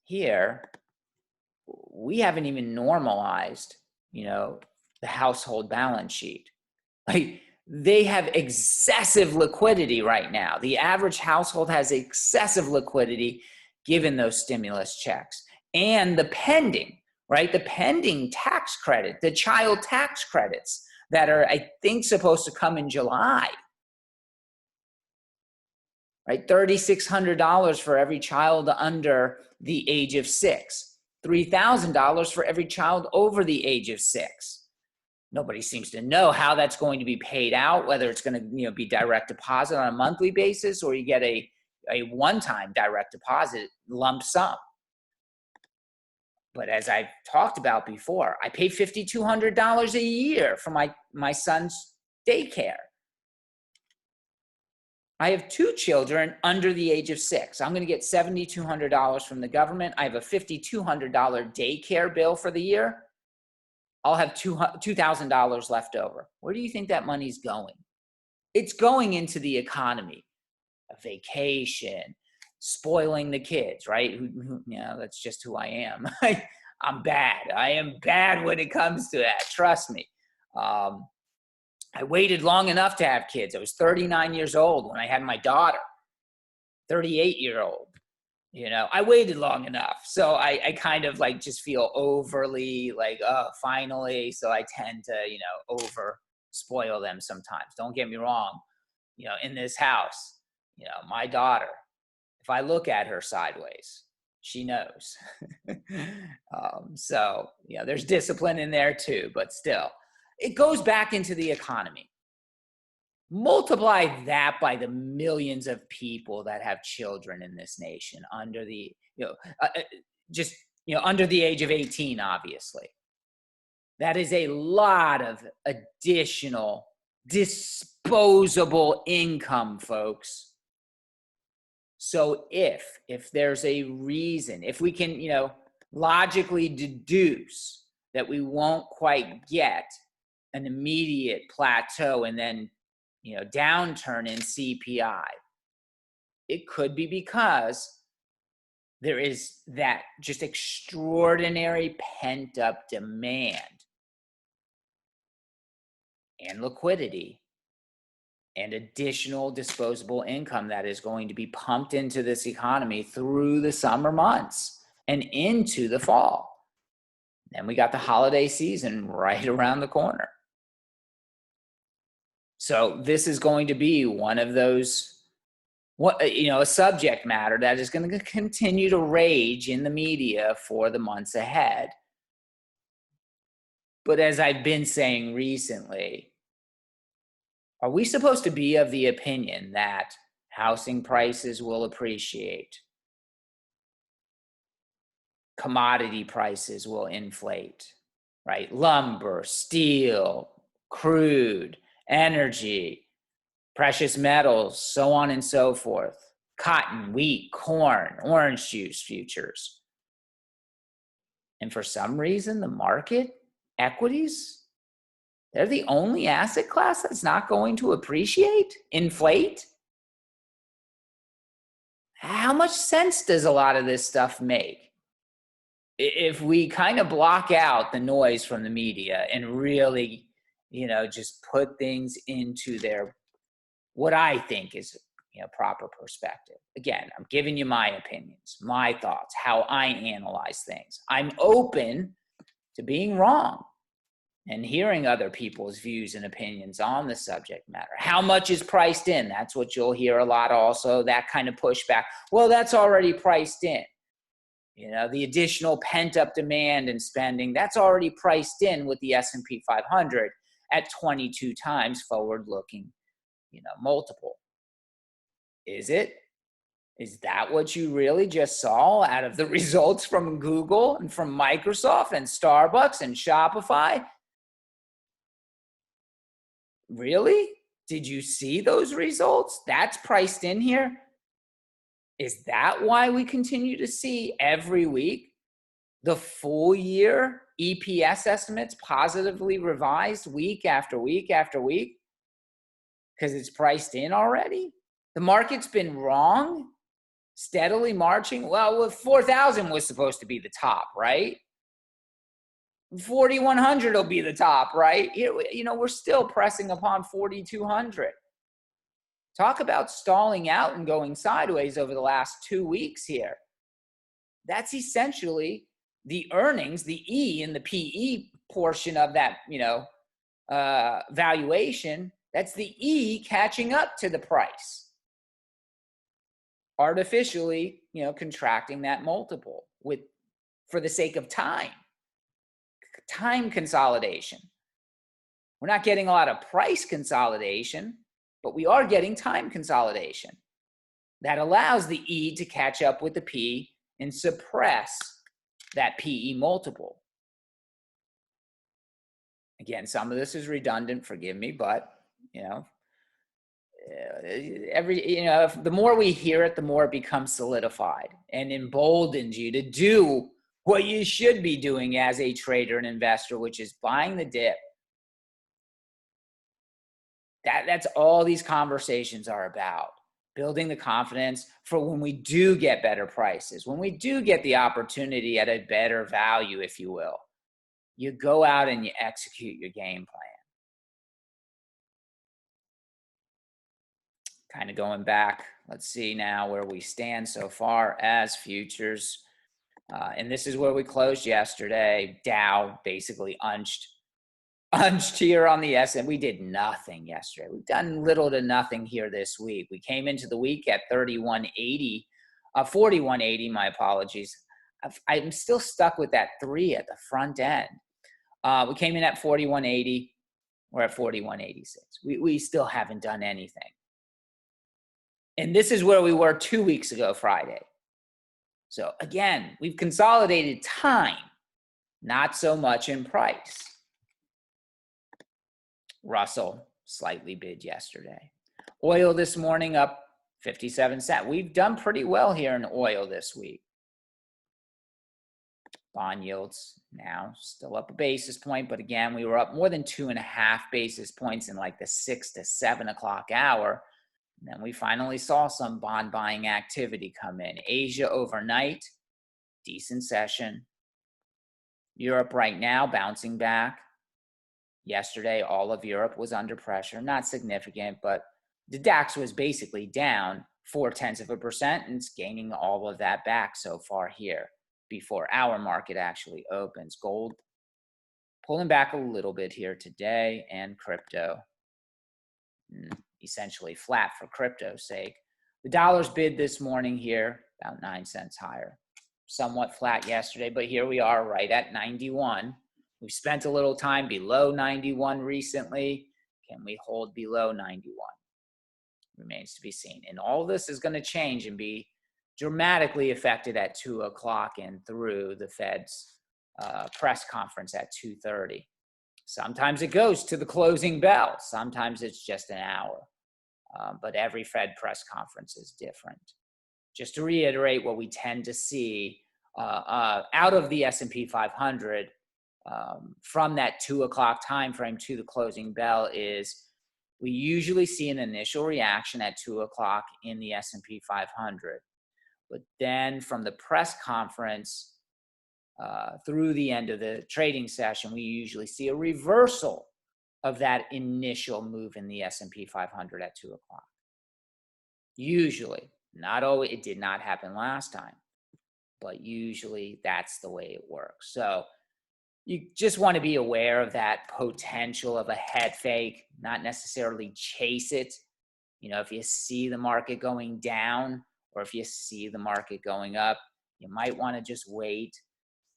here, we haven't even normalized, the household balance sheet. Like, they have excessive liquidity right now. The average household has excessive liquidity given those stimulus checks and the pending tax credit, the child tax credits that are, I think, supposed to come in July. Right, $3,600 for every child under the age of 6, $3,000 for every child over the age of 6. Nobody seems to know how that's going to be paid out, whether it's going to be direct deposit on a monthly basis or you get a one-time direct deposit lump sum. But as I've talked about before, I pay $5,200 a year for my son's daycare. I have 2 children under the age of 6. I'm going to get $7,200 from the government. I have a $5,200 daycare bill for the year. I'll have $2,000 left over. Where do you think that money's going? It's going into the economy, a vacation, spoiling the kids, right? That's just who I am. I'm bad. I am bad when it comes to that. Trust me. I waited long enough to have kids. I was 39 years old when I had my daughter, 38-year-old. I waited long enough. So I kind of like just feel overly like, oh, finally. So I tend to, over spoil them sometimes. Don't get me wrong. In this house, my daughter, if I look at her sideways, she knows. So, there's discipline in there too, but still, it goes back into the economy. Multiply that by the millions of people that have children in this nation under the, under the age of 18, obviously. That is a lot of additional disposable income, folks. So if there's a reason, if we can, logically deduce that we won't quite get an immediate plateau and then, downturn in CPI, it could be because there is that just extraordinary pent-up demand and liquidity and additional disposable income that is going to be pumped into this economy through the summer months and into the fall. Then we got the holiday season right around the corner. So this is going to be one of those, a subject matter that is going to continue to rage in the media for the months ahead. But as I've been saying recently, are we supposed to be of the opinion that housing prices will appreciate? Commodity prices will inflate, right? Lumber, steel, crude, energy, precious metals, so on and so forth. Cotton, wheat, corn, orange juice futures. And for some reason, the market, equities, they're the only asset class that's not going to appreciate, inflate. How much sense does a lot of this stuff make? If we kind of block out the noise from the media and really, just put things into their, what I think is, proper perspective. Again, I'm giving you my opinions, my thoughts, how I analyze things. I'm open to being wrong and hearing other people's views and opinions on the subject matter. How much is priced in? That's what you'll hear a lot also, that kind of pushback. Well, that's already priced in. The additional pent-up demand and spending, that's already priced in with the S&P 500 at 22 times forward-looking, multiple. Is it? Is that what you really just saw out of the results from Google and from Microsoft and Starbucks and Shopify? Really? Did you see those results? That's priced in here? Is that why we continue to see every week the full year EPS estimates positively revised week after week after week? Because it's priced in already? The market's been wrong, steadily marching. Well, 4,000 was supposed to be the top, right? 4,100 will be the top, right? We're still pressing upon 4,200. Talk about stalling out and going sideways over the last 2 weeks here. That's essentially the earnings, the E in the PE portion of that, valuation. That's the E catching up to the price. Artificially, contracting that multiple for the sake of time consolidation. We're not getting a lot of price consolidation, but we are getting time consolidation that allows the E to catch up with the P and suppress that PE multiple. Again, some of this is redundant, forgive me, but the more we hear it, the more it becomes solidified and emboldens you to do what you should be doing as a trader and investor, which is buying the dip. That's all these conversations are about. building the confidence for when we do get better prices, when we do get the opportunity at a better value, if you will. You go out and you execute your game plan. Kind of going back, let's see now where we stand so far as futures. And this is where we closed yesterday. Dow basically unched here on the S&P. We did nothing yesterday. We've done little to nothing here this week. We came into the week at 4180, 4180, my apologies. I'm still stuck with that 3 at the front end. We came in at 4180. We're at 4186. We still haven't done anything. And this is where we were 2 weeks ago, Friday. So again, we've consolidated time, not so much in price. Russell slightly bid yesterday. Oil this morning up 57 cents. We've done pretty well here in oil this week. Bond yields now still up a basis point, but again, we were up more than 2.5 basis points in like the 6 to 7 o'clock hour. And then we finally saw some bond buying activity come in. Asia overnight, decent session. Europe right now bouncing back. Yesterday, all of Europe was under pressure. Not significant, but the DAX was basically down 0.4%, and it's gaining all of that back so far here before our market actually opens. Gold pulling back a little bit here today, and crypto essentially flat for crypto's sake. The dollar's bid this morning here about 9 cents higher. Somewhat flat yesterday, but here we are right at 91. We've spent a little time below 91 recently. Can we hold below 91? Remains to be seen. And all this is going to change and be dramatically affected at 2 o'clock and through the Fed's press conference at 2:30. Sometimes it goes to the closing bell. Sometimes it's just an hour. But every Fed press conference is different. Just to reiterate, what we tend to see out of the S&P 500 from that 2 o'clock time frame to the closing bell is we usually see an initial reaction at 2 o'clock in the S&P 500. But then from the press conference through the end of the trading session, we usually see a reversal of that initial move in the S&P 500 at 2 o'clock. Usually, not always, it did not happen last time, but usually that's the way it works. So you just want to be aware of that potential of a head fake, not necessarily chase it. You know, if you see the market going down or if you see the market going up, you might want to just wait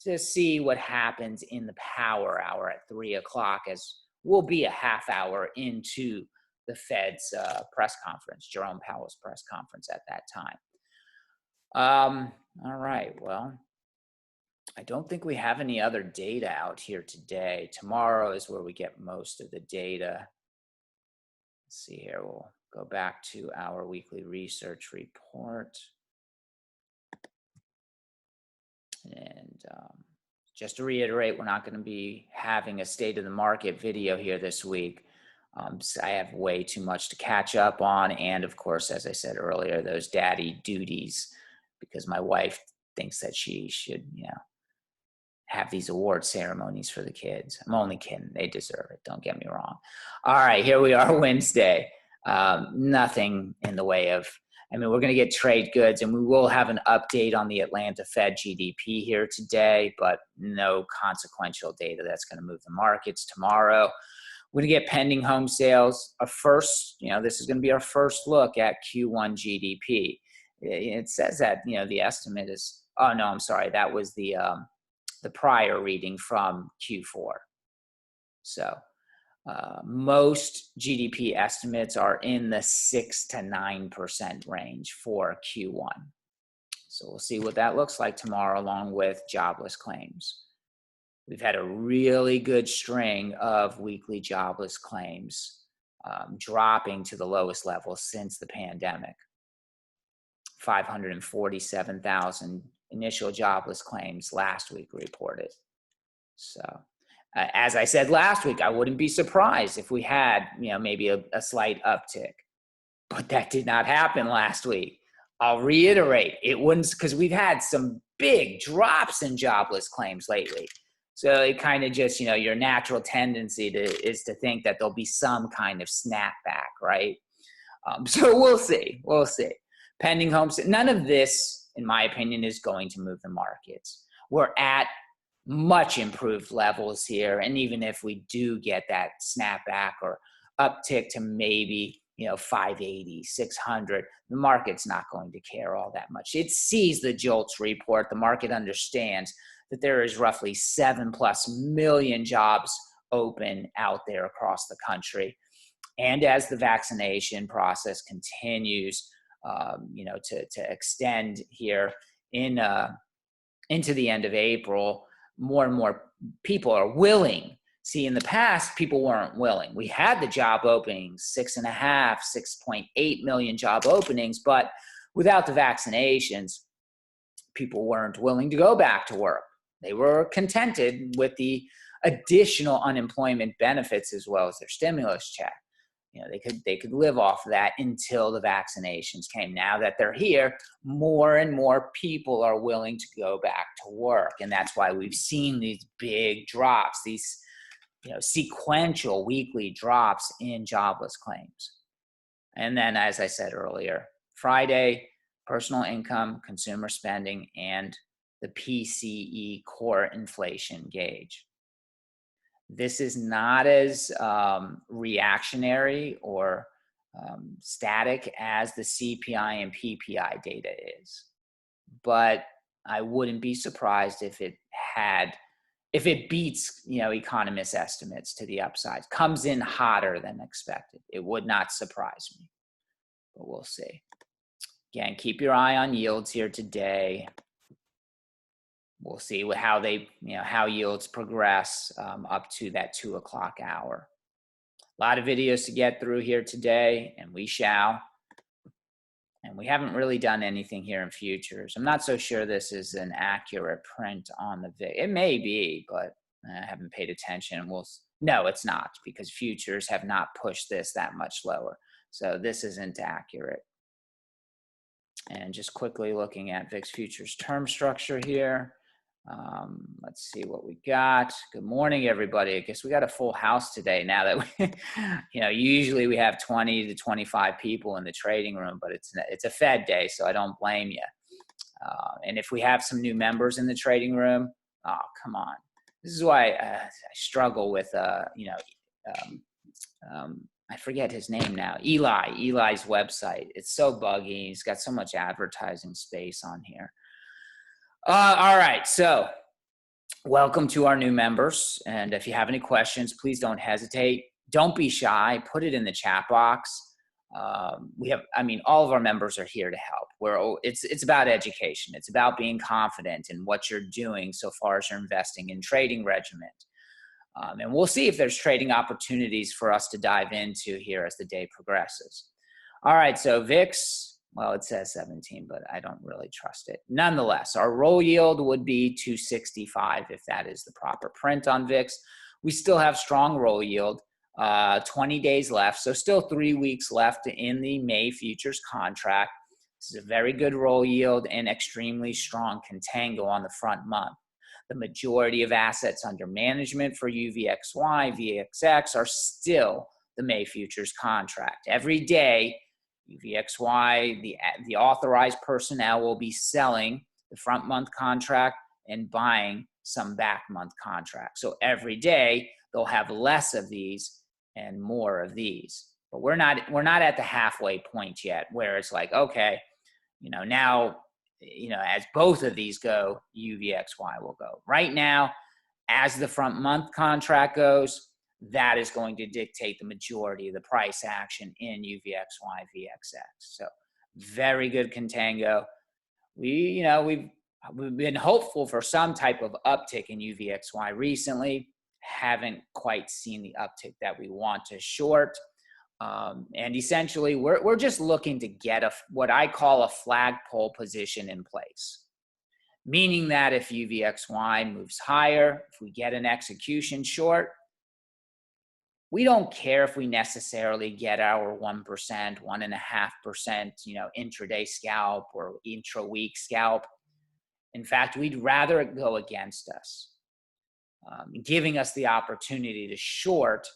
to see what happens in the power hour at 3 o'clock, as we'll be a half hour into the Fed's press conference, Jerome Powell's press conference at that time. All right, well, I don't think we have any other data out here today. Tomorrow is where we get most of the data. Let's see here, we'll go back to our weekly research report. And just to reiterate, we're not going to be having a state of the market video here this week. So I have way too much to catch up on. And of course, as I said earlier, those daddy duties, because my wife thinks that she should, have these award ceremonies for the kids. I'm only kidding. They deserve it. Don't get me wrong. All right, here we are Wednesday. Nothing in the way of, we're going to get trade goods, and we will have an update on the Atlanta Fed GDP here today, but no consequential data that's going to move the markets tomorrow. We're going to get pending home sales. This is going to be our first look at Q1 GDP. It says that, the estimate is, that was the prior reading from Q4. So most GDP estimates are in the 6 to 9% range for Q1. So we'll see what that looks like tomorrow, along with jobless claims. We've had a really good string of weekly jobless claims dropping to the lowest level since the pandemic. 547,000 initial jobless claims last week reported. So as I said last week, I wouldn't be surprised if we had, maybe a slight uptick. But that did not happen last week. I'll reiterate, it wouldn't, because we've had some big drops in jobless claims lately. So it kind of just, your natural tendency is to think that there'll be some kind of snapback, right? So we'll see. We'll see. Pending homes, none of this, in my opinion, is going to move the markets. We're at much improved levels here. And even if we do get that snapback or uptick to maybe 580, 600, the market's not going to care all that much. It sees the JOLTS report. The market understands that there is roughly 7+ million jobs open out there across the country. And as the vaccination process continues, to extend here into the end of April, more and more people are willing. See, in the past, people weren't willing. We had the job openings, 6.8 million job openings, but without the vaccinations, people weren't willing to go back to work. They were contented with the additional unemployment benefits as well as their stimulus check. They could live off of that until the vaccinations came. Now that they're here, more and more people are willing to go back to work. And that's why we've seen these big drops, these sequential weekly drops in jobless claims. And then, as I said earlier, Friday, personal income, consumer spending, and the Pce Core Inflation gauge. This is not as reactionary or static as the CPI and PPI data is. But I wouldn't be surprised if it beats, economists' estimates to the upside, comes in hotter than expected. It would not surprise me, but we'll see. Again, keep your eye on yields here today. We'll see how how yields progress up to that 2 o'clock hour. A lot of videos to get through here today, and we shall. And we haven't really done anything here in futures. I'm not so sure this is an accurate print on the VIX. It may be, but I haven't paid attention. No, it's not, because futures have not pushed this that much lower. So this isn't accurate. And just quickly looking at VIX futures term structure here. Let's see what we got. Good morning, everybody. I guess we got a full house today now that we, usually we have 20 to 25 people in the trading room, but it's a Fed day, so I don't blame you. And if we have some new members in the trading room, oh, come on. This is why I struggle with, I forget his name now, Eli's website. It's so buggy. He's got so much advertising space on here. All right, so welcome to our new members. And if you have any questions, please don't hesitate. Don't be shy. Put it in the chat box. All of our members are here to help. It's about education. It's about being confident in what you're doing so far as you're investing in trading regimen. And we'll see if there's trading opportunities for us to dive into here as the day progresses. All right, so VIX. Well, it says 17, but I don't really trust it. Nonetheless, our roll yield would be 265 if that is the proper print on VIX. We still have strong roll yield, 20 days left, so still 3 weeks left in the May futures contract. This is a very good roll yield and extremely strong contango on the front month. The majority of assets under management for UVXY, VXX are still the May futures contract. Every day, UVXY, the authorized personnel will be selling the front month contract and buying some back month contracts. So every day they'll have less of these and more of these. But we're not at the halfway point yet where it's like, okay, now, as both of these go, UVXY will go. Right now, as the front month contract goes, that is going to dictate the majority of the price action in UVXY, VXX. So very good contango. We've been hopeful for some type of uptick in UVXY recently. Haven't quite seen the uptick that we want to short. And essentially, we're just looking to get what I call a flagpole position in place. Meaning that if UVXY moves higher, if we get an execution short, we don't care if we necessarily get our 1%, 1.5%, intraday scalp or intra-week scalp. In fact, we'd rather it go against us, giving us the opportunity to short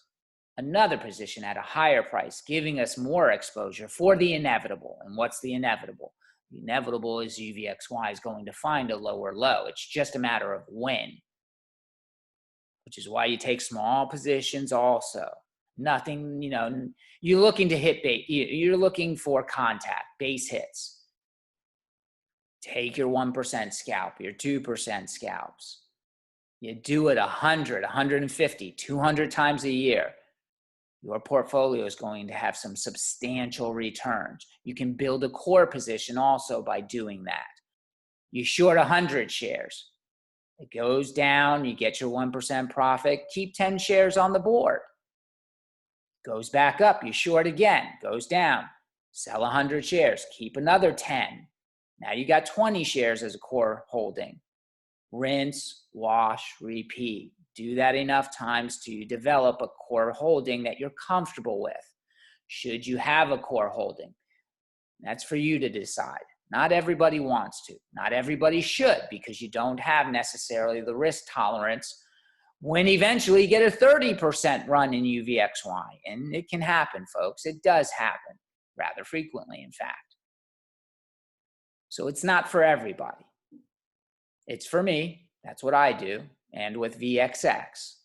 another position at a higher price, giving us more exposure for the inevitable. And what's the inevitable? The inevitable is UVXY is going to find a lower low. It's just a matter of when, which is why you take small positions also. Nothing, you're looking to hit bait. You're looking for contact, base hits. Take your 1% scalp, your 2% scalps. You do it 100, 150, 200 times a year. Your portfolio is going to have some substantial returns. You can build a core position also by doing that. You short 100 shares. It goes down, you get your 1% profit, keep 10 shares on the board. Goes back up, you short again, goes down, sell 100 shares, keep another 10. Now you got 20 shares as a core holding. Rinse, wash, repeat. Do that enough times to develop a core holding that you're comfortable with. Should you have a core holding? That's for you to decide. Not everybody wants to. Not everybody should, because you don't have necessarily the risk tolerance when eventually you get a 30% run in UVXY. And it can happen, folks. It does happen rather frequently, in fact. So it's not for everybody. It's for me. That's what I do. And with VXX.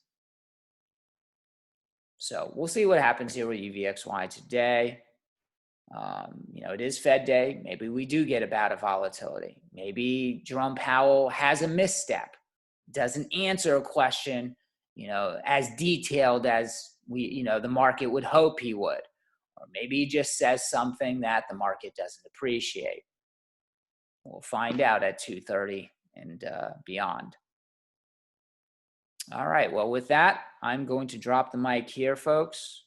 So we'll see what happens here with UVXY today. It is Fed day. Maybe we do get a bout of volatility. Maybe Jerome Powell has a misstep, doesn't answer a question, as detailed as the market would hope he would. Or maybe he just says something that the market doesn't appreciate. We'll find out at 2:30 and beyond. All right, well, with that, I'm going to drop the mic here, folks.